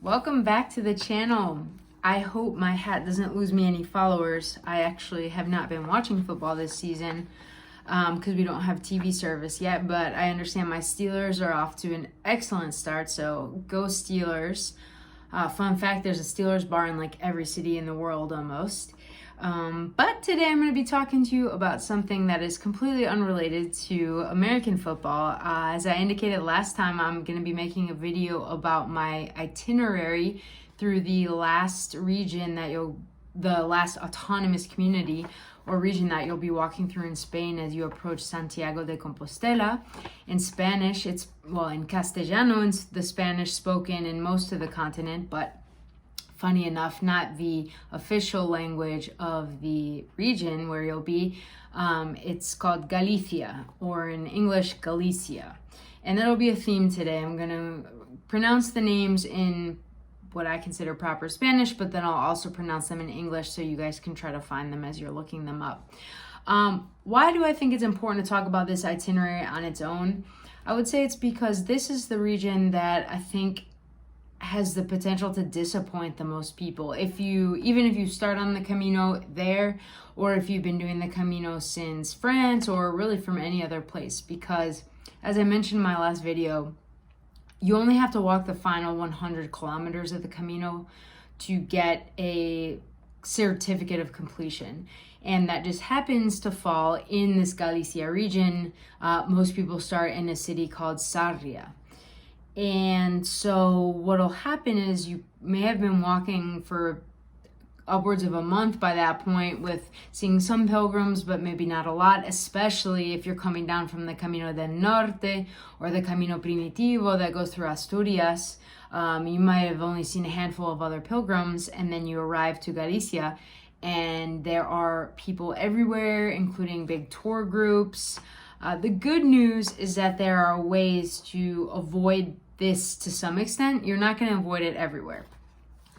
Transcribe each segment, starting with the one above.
Welcome back to the channel. I hope my hat doesn't lose me any followers. I actually have not been watching football this season because we don't have TV service yet, but I understand my Steelers are off to an excellent start, so go Steelers. Fun fact, there's a Steelers bar in like every city in the world almost. But today I'm going to be talking to you about something that is completely unrelated to American football. As I indicated last time, I'm going to be making a video about my itinerary through the last region the last autonomous community or region that you'll be walking through in Spain as you approach Santiago de Compostela. In Spanish, in Castellano, it's the Spanish spoken in most of the continent, but funny enough, not the official language of the region where you'll be. It's called Galicia, or in English, Galicia. And that'll be a theme today. I'm going to pronounce the names in what I consider proper Spanish, but then I'll also pronounce them in English so you guys can try to find them as you're looking them up. Why do I think it's important to talk about this itinerary on its own? I would say it's because this is the region that I think has the potential to disappoint the most people. Even if you start on the Camino there, or if you've been doing the Camino since France, or really from any other place, because as I mentioned in my last video, you only have to walk the final 100 kilometers of the Camino to get a certificate of completion. And that just happens to fall in this Galicia region. Most people start in a city called Sarria. And so what'll happen is you may have been walking for upwards of a month by that point, with seeing some pilgrims, but maybe not a lot, especially if you're coming down from the Camino del Norte or the Camino Primitivo that goes through Asturias. You might have only seen a handful of other pilgrims, and then you arrive to Galicia, and there are people everywhere, including big tour groups. The good news is that there are ways to avoid this to some extent. You're not going to avoid it everywhere,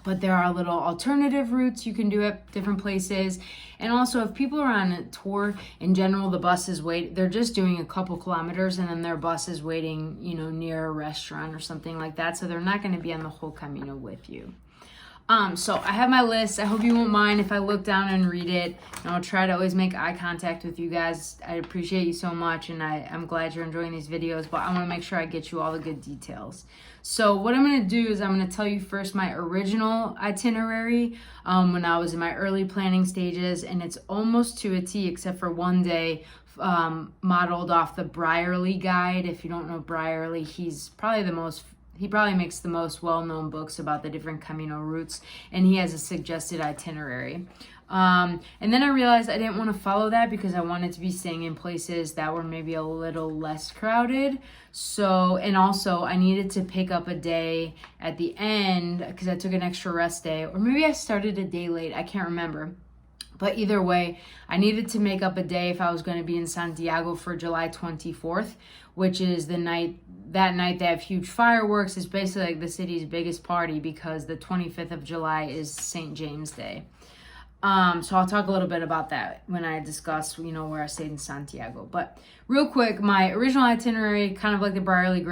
but there are little alternative routes you can do at different places. And also, if people are on a tour, in general, the bus is they're just doing a couple kilometers, and then their bus is waiting, near a restaurant or something like that. So they're not going to be on the whole Camino with you. So I have my list. I hope you won't mind if I look down and read it. And I'll try to always make eye contact with you guys. I appreciate you so much, and I'm glad you're enjoying these videos, but I want to make sure I get you all the good details. So what I'm going to do is I'm going to tell you first my original itinerary when I was in my early planning stages, and it's almost to a T except for one day modeled off the Brierley guide. If you don't know Brierley, he probably makes the most well-known books about the different Camino routes, and he has a suggested itinerary. And then I realized I didn't want to follow that because I wanted to be staying in places that were maybe a little less crowded. And also I needed to pick up a day at the end because I took an extra rest day, or maybe I started a day late. I can't remember. But either way, I needed to make up a day if I was going to be in Santiago for July 24th, which is that night they have huge fireworks. It's basically like the city's biggest party because the 25th of July is St. James Day. So I'll talk a little bit about that when I discuss, where I stayed in Santiago. But real quick, my original itinerary, kind of like the Brierley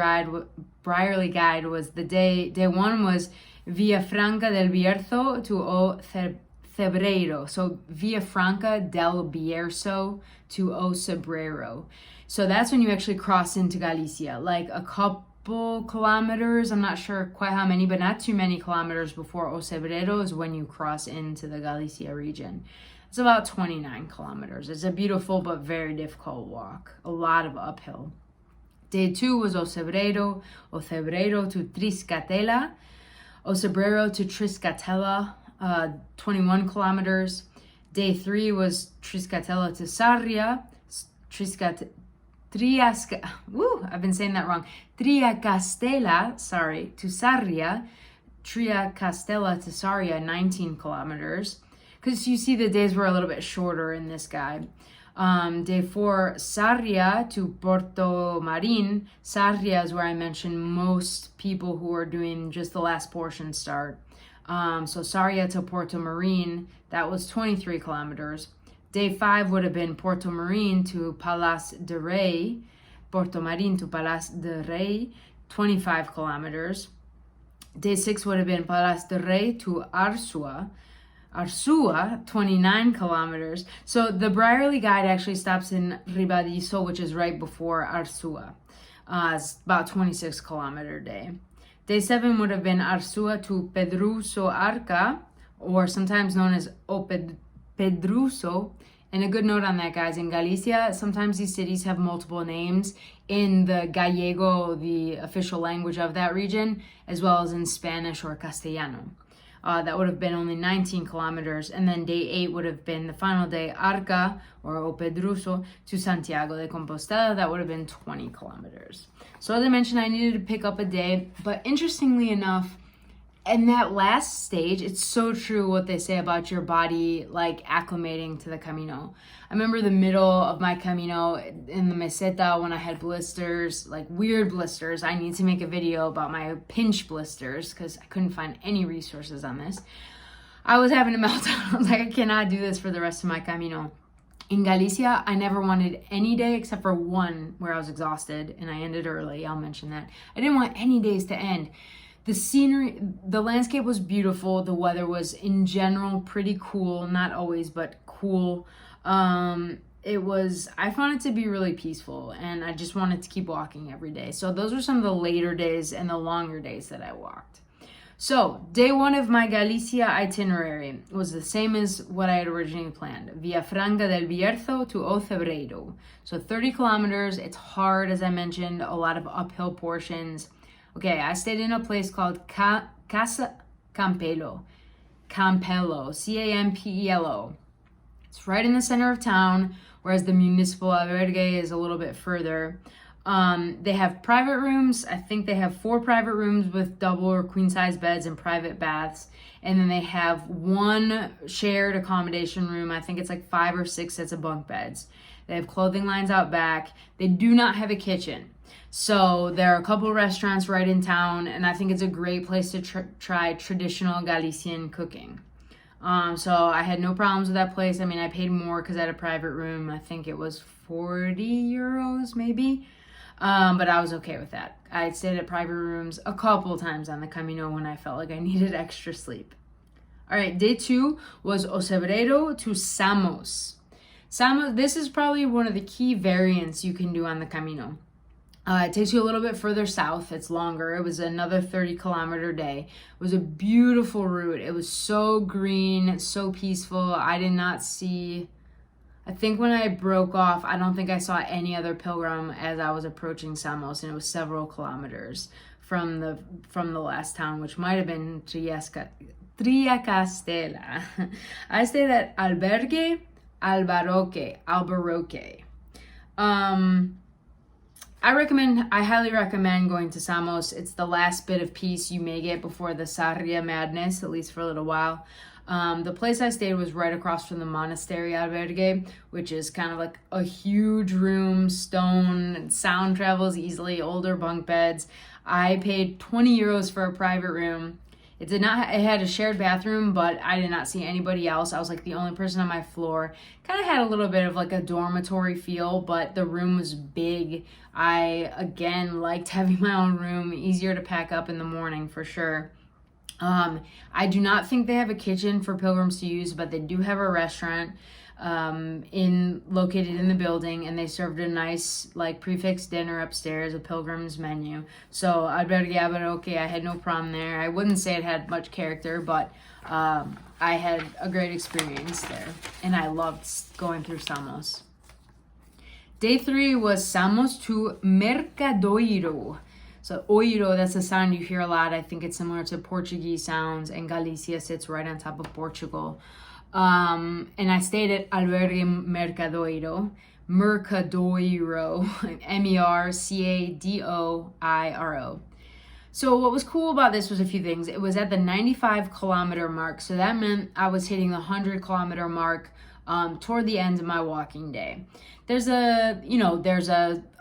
guide, was the day one was Villafranca del Bierzo to O Cebreiro. So Villafranca del Bierzo to O Cebreiro. So that's when you actually cross into Galicia, like a couple kilometers. I'm not sure quite how many, but not too many kilometers before O Cebreiro is when you cross into the Galicia region. It's about 29 kilometers. It's a beautiful but very difficult walk, a lot of uphill. Day 2 was O Cebreiro to Triscatella, O Cebreiro to Triscatella, 21 kilometers. Day 3 was Triscatella to Sarria, I've been saying that wrong. Triacastela to Sarria, Triacastela to Sarria, 19 kilometers. Because you see the days were a little bit shorter in this guide. Day 4, Sarria to Porto Marin. Sarria is where I mentioned most people who are doing just the last portion start. So Sarria to Porto Marin, that was 23 kilometers. Day 5 would have been Porto Marin to Palas de Rey, Porto Marin to Palas de Rey, 25 kilometers. Day 6 would have been Palas de Rey to Arsua, 29 kilometers. So the Brierley guide actually stops in Ribadizo, which is right before Arsua. It's about 26 kilometer day. Day 7 would have been Arsua to Pedruso Arca, or sometimes known as Pedruso. And a good note on that, guys, in Galicia, sometimes these cities have multiple names in the Gallego, the official language of that region, as well as in Spanish or Castellano. That would have been only 19 kilometers. And then day 8 would have been the final day, Arca, or O Pedruso, to Santiago de Compostela. That would have been 20 kilometers. So as I mentioned, I needed to pick up a day. But interestingly enough, in that last stage, it's so true what they say about your body, like, acclimating to the Camino. I remember the middle of my Camino in the Meseta when I had blisters, like weird blisters. I need to make a video about my pinch blisters because I couldn't find any resources on this. I was having a meltdown. I was like, I cannot do this for the rest of my Camino. In Galicia, I never wanted any day except for one where I was exhausted and I ended early. I'll mention that. I didn't want any days to end. The scenery, the landscape was beautiful. The weather was in general pretty cool. Not always, but cool. I found it to be really peaceful and I just wanted to keep walking every day. So those were some of the later days and the longer days that I walked. So day 1 of my Galicia itinerary was the same as what I had originally planned. Villafranca del Bierzo to Ocebreiro. So 30 kilometers. It's hard, as I mentioned, a lot of uphill portions. Okay, I stayed in a place called Casa Campelo, Campelo. It's right in the center of town, whereas the municipal albergue is a little bit further. They have private rooms. I think they have 4 private rooms with double or queen size beds and private baths. And then they have 1 shared accommodation room. I think it's like 5 or 6 sets of bunk beds. They have clothing lines out back. They do not have a kitchen. So there are a couple restaurants right in town, and I think it's a great place to try traditional Galician cooking. So I had no problems with that place. I mean, I paid more because I had a private room. I think it was 40 euros maybe, but I was okay with that. I stayed at private rooms a couple times on the Camino when I felt like I needed extra sleep. All right, day 2 was Ocebreiro to Samos. Samos, this is probably one of the key variants you can do on the Camino. It takes you a little bit further south. It's longer. It was another 30-kilometer day. It was a beautiful route. It was so green, so peaceful. I did not see... I think when I broke off, I don't think I saw any other pilgrim as I was approaching Samos, and it was several kilometers from the last town, which might have been Triacastela. I stayed at Albergue Albaroque. I highly recommend going to Samos. It's the last bit of peace you may get before the Sarria madness, at least for a little while. The place I stayed was right across from the monastery albergue, which is kind of like a huge room, stone, sound travels easily, older bunk beds. I paid 20 euros for a private room. It had a shared bathroom, but I did not see anybody else. I was like the only person on my floor. Kind of had a little bit of like a dormitory feel, but the room was big. I, again, liked having my own room, easier to pack up in the morning for sure. I do not think they have a kitchen for pilgrims to use, but they do have a restaurant located in the building, and they served a nice like prefix dinner upstairs, a pilgrim's menu. So Albergue Albaroque, I had no problem there. I wouldn't say it had much character, but I had a great experience there, and I loved going through Samos. Day 3 was Samos to Mercadoiro. So oiro, that's a sound you hear a lot. I think it's similar to Portuguese sounds, and Galicia sits right on top of Portugal. And I stayed at Albergue Mercadoiro, Mercadoiro. So what was cool about this was a few things. It was at the 95-kilometer mark, so that meant I was hitting the 100-kilometer mark toward the end of my walking day. There's a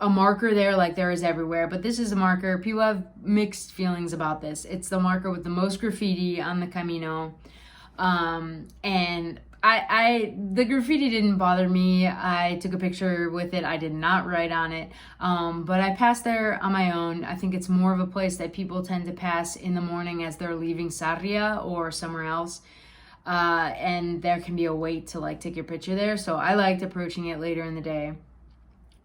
marker there like there is everywhere, but this is a marker. People have mixed feelings about this. It's the marker with the most graffiti on the Camino. And the graffiti didn't bother me. I took a picture with it. I did not write on it. But I passed there on my own. I think it's more of a place that people tend to pass in the morning as they're leaving Sarria or somewhere else. And there can be a wait to like take your picture there. So I liked approaching it later in the day.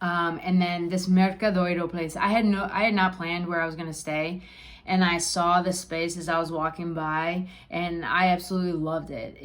And then this Mercadoiro place, I had not planned where I was going to stay. And I saw the space as I was walking by, and I absolutely loved it.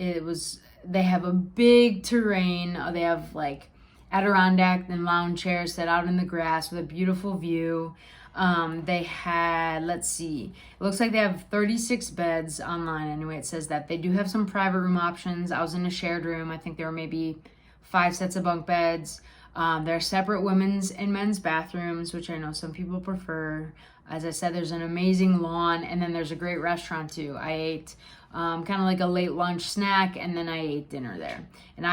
They have a big terrain. They have like Adirondack and lounge chairs set out in the grass with a beautiful view. They had, let's see, it looks like they have 36 beds online. Anyway, it says that they do have some private room options. I was in a shared room. I think there were maybe 5 sets of bunk beds. There are separate women's and men's bathrooms, which I know some people prefer. As I said, there's an amazing lawn, and then there's a great restaurant too. I ate kind of like a late lunch snack, and then I ate dinner there. And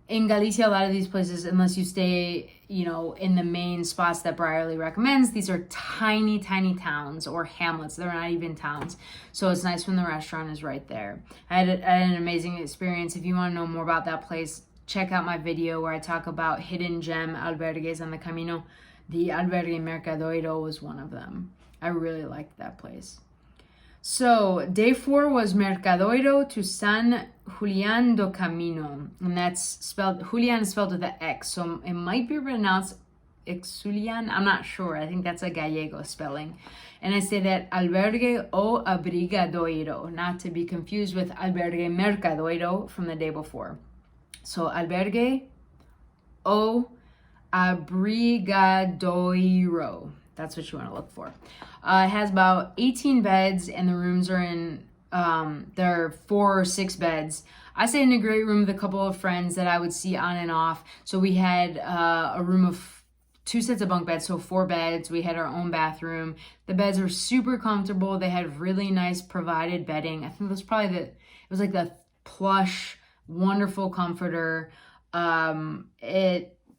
in Galicia, a lot of these places, unless you stay, in the main spots that Brierly recommends, these are tiny, tiny towns or hamlets. They're not even towns. So it's nice when the restaurant is right there. I had an amazing experience. If you want to know more about that place, check out my video where I talk about hidden gem albergues on the Camino. The Albergue Mercadoiro was one of them. I really liked that place. So day 4 was Mercadoiro to San Julián do Camino. And that's spelled, Julián is spelled with an X. So it might be pronounced Exulian. I'm not sure. I think that's a Gallego spelling. And I stayed at Albergue o Abrigadoiro, not to be confused with Albergue Mercadoiro from the day before. So Albergue o Abrigadoiro. That's what you want to look for. It has about 18 beds, and the rooms are there are 4 or 6 beds. I stayed in a great room with a couple of friends that I would see on and off. So we had a room of 2 sets of bunk beds, so 4 beds. We had our own bathroom. The beds were super comfortable. They had really nice provided bedding. I think it was probably it was like the plush, wonderful comforter.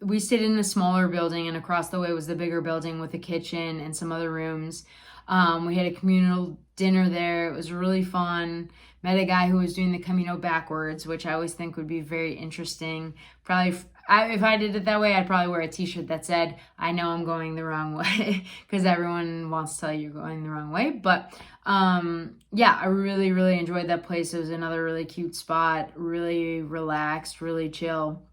We stayed in a smaller building, and across the way was the bigger building with a kitchen and some other rooms. We had a communal dinner there. It was really fun. Met a guy who was doing the Camino backwards, which I always think would be very interesting. Probably, if I did it that way, I'd probably wear a t-shirt that said, "I know I'm going the wrong way," because everyone wants to tell you you're going the wrong way. But yeah, I really, really enjoyed that place. It was another really cute spot, really relaxed, really chill.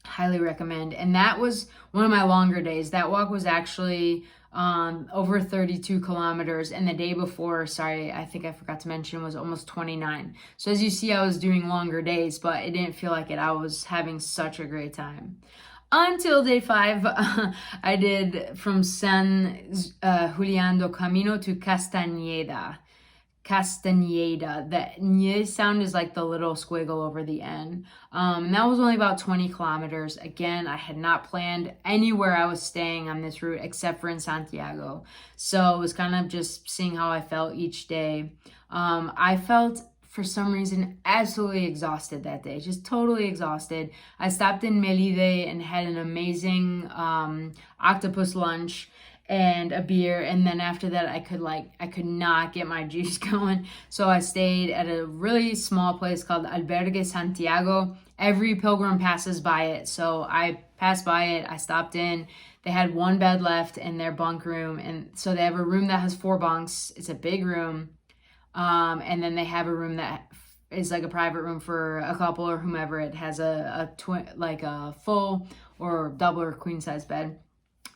Highly recommend. And that was one of my longer days. That walk was actually over 32 kilometers, and the day before, sorry, I think I forgot to mention, was almost 29. So as you see, I was doing longer days, but it didn't feel like it. I was having such a great time. Until day 5, I did from San Julián do Camino to Castañeda. The nye sound is like the little squiggle over the N. And that was only about 20 kilometers. Again, I had not planned anywhere I was staying on this route except for in Santiago. So it was kind of just seeing how I felt each day. I felt, for some reason, absolutely exhausted that day, just totally exhausted. I stopped in Melide and had an amazing octopus lunch and a beer, and then after that I could not get my juice going, so I stayed at a really small place called Albergue Santiago. Every pilgrim passes by it, so I passed by it. I stopped in. They had 1 bed left in their bunk room, and so they have a room that has 4 bunks. It's a big room, and then they have a room that is like a private room for a couple or whomever. It has a twin, like a full or double or queen size bed,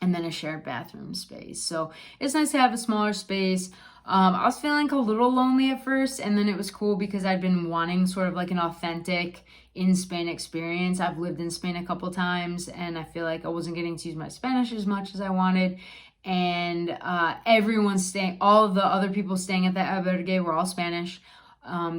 and then a shared bathroom space. So it's nice to have a smaller space. I was feeling a little lonely at first, and then it was cool because I'd been wanting sort of like an authentic in Spain experience. I've lived in Spain a couple times, and I feel like I wasn't getting to use my Spanish as much as I wanted. And everyone's staying, all of the other people staying at the albergue were all Spanish.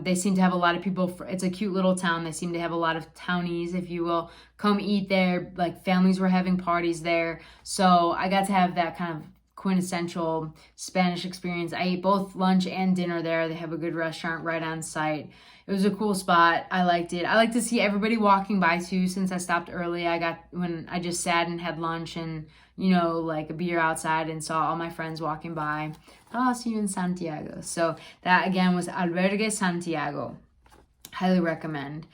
They seem to have a lot of people. It's a cute little town. They seem to have a lot of townies, if you will, come eat there. Like families were having parties there. So I got to have that kind of quintessential Spanish experience. I ate both lunch and dinner there. They have a good restaurant right on site. It was a cool spot. I liked it. I like to see everybody walking by too. Since I stopped early, when I just sat and had lunch and, like a beer outside, and saw all my friends walking by. Oh, I'll see you in Santiago. So that again was Albergue Santiago. Highly recommend.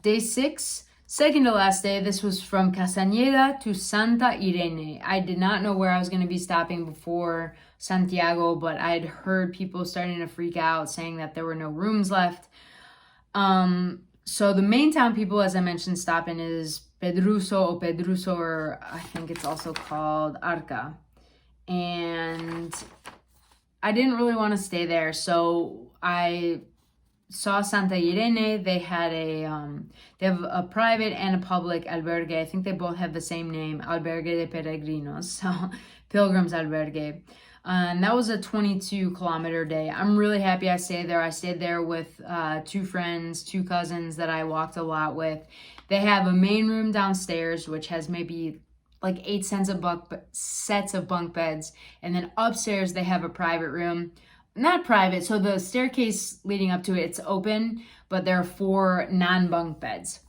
day 6, second to last day. This was from Castañeda to Santa Irene. I did not know where I was going to be stopping before Santiago, but I had heard people starting to freak out, saying that there were no rooms left. So the main town people, as I mentioned, stop in is Pedruso, or I think it's also called Arca. And I didn't really want to stay there, so I saw Santa Irene. They had they have a private and a public albergue. I think they both have the same name, Albergue de Peregrinos, so Pilgrims Albergue. And that was a 22-kilometer day. I'm really happy I stayed there. I stayed there with 2 friends, 2 cousins that I walked a lot with. They have a main room downstairs, which has maybe like 8 sets of bunk beds. And then upstairs, they have a private room. Not private, so the staircase leading up to it, it's open, but there are 4 non-bunk beds.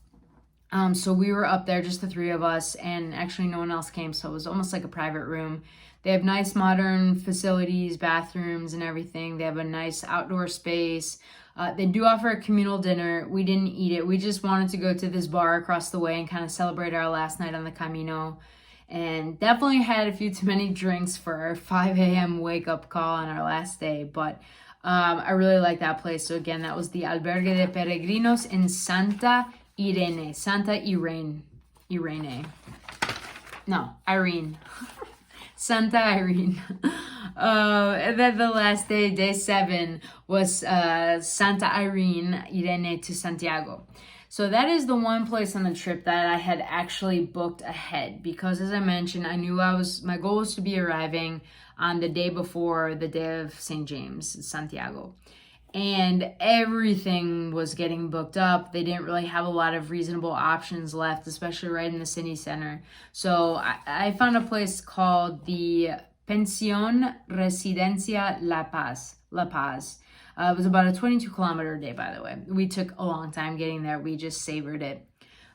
So we were up there, just the 3 of us, and actually no one else came, so it was almost like a private room. They have nice modern facilities, bathrooms and everything. They have a nice outdoor space. They do offer a communal dinner. We didn't eat it. We just wanted to go to this bar across the way and kind of celebrate our last night on the Camino. And definitely had a few too many drinks for our 5 a.m. wake-up call on our last day. But I really like that place. So again, that was the Albergue de Peregrinos in Santa Irene. Irene. Santa Irene. And then the last day, day 7, was Santa Irene to Santiago. So that is the one place on the trip that I had actually booked ahead, because as I mentioned, I knew my goal was to be arriving on the day before the day of St. James, Santiago. And everything was getting booked up. They didn't really have a lot of reasonable options left, especially right in the city center. So I found a place called the Pensión Residencia La Paz. It was about a 22-kilometer day, by the way. We took a long time getting there. We just savored it.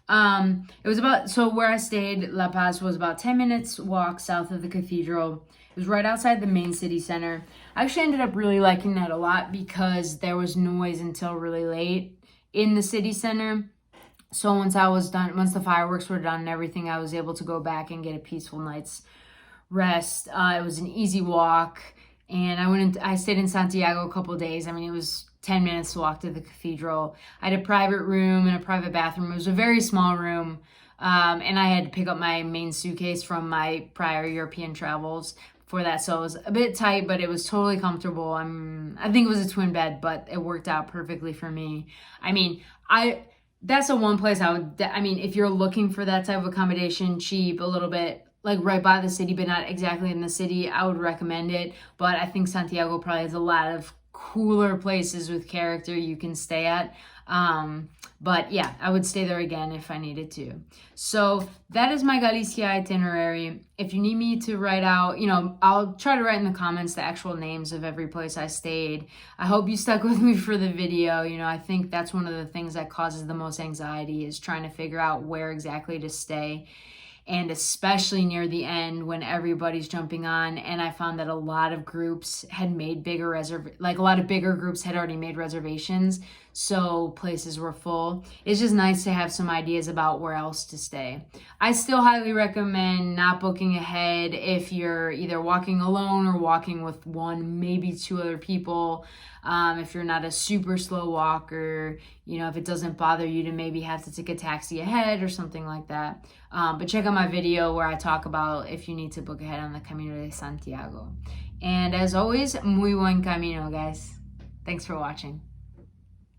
Where I stayed, La Paz, was about 10 minutes walk south of the cathedral. It was right outside the main city center. I actually ended up really liking that a lot because there was noise until really late in the city center. So once the fireworks were done and everything, I was able to go back and get a peaceful night's rest. It was an easy walk. And I stayed in Santiago a couple of days. I mean, it was 10 minutes to walk to the cathedral. I had a private room and a private bathroom. It was a very small room. And I had to pick up my main suitcase from my prior European travels for that. So it was a bit tight, but it was totally comfortable. I think it was a twin bed, but it worked out perfectly for me. I mean, that's the one place if you're looking for that type of accommodation, cheap, a little bit, like right by the city, but not exactly in the city, I would recommend it. But I think Santiago probably has a lot of cooler places with character you can stay at. But yeah, I would stay there again if I needed to. So that is my Galicia itinerary. If you need me to write out, I'll try to write in the comments the actual names of every place I stayed. I hope you stuck with me for the video. I think that's one of the things that causes the most anxiety, is trying to figure out where exactly to stay. And especially near the end when everybody's jumping on, and I found that a lot of groups had made a lot of bigger groups had already made reservations, so places were full. It's just nice to have some ideas about where else to stay. I still highly recommend not booking ahead if you're either walking alone or walking with 1, maybe 2 other people. If you're not a super slow walker, if it doesn't bother you to maybe have to take a taxi ahead or something like that. But check out my video where I talk about if you need to book ahead on the Camino de Santiago. And as always, muy buen camino, guys. Thanks for watching.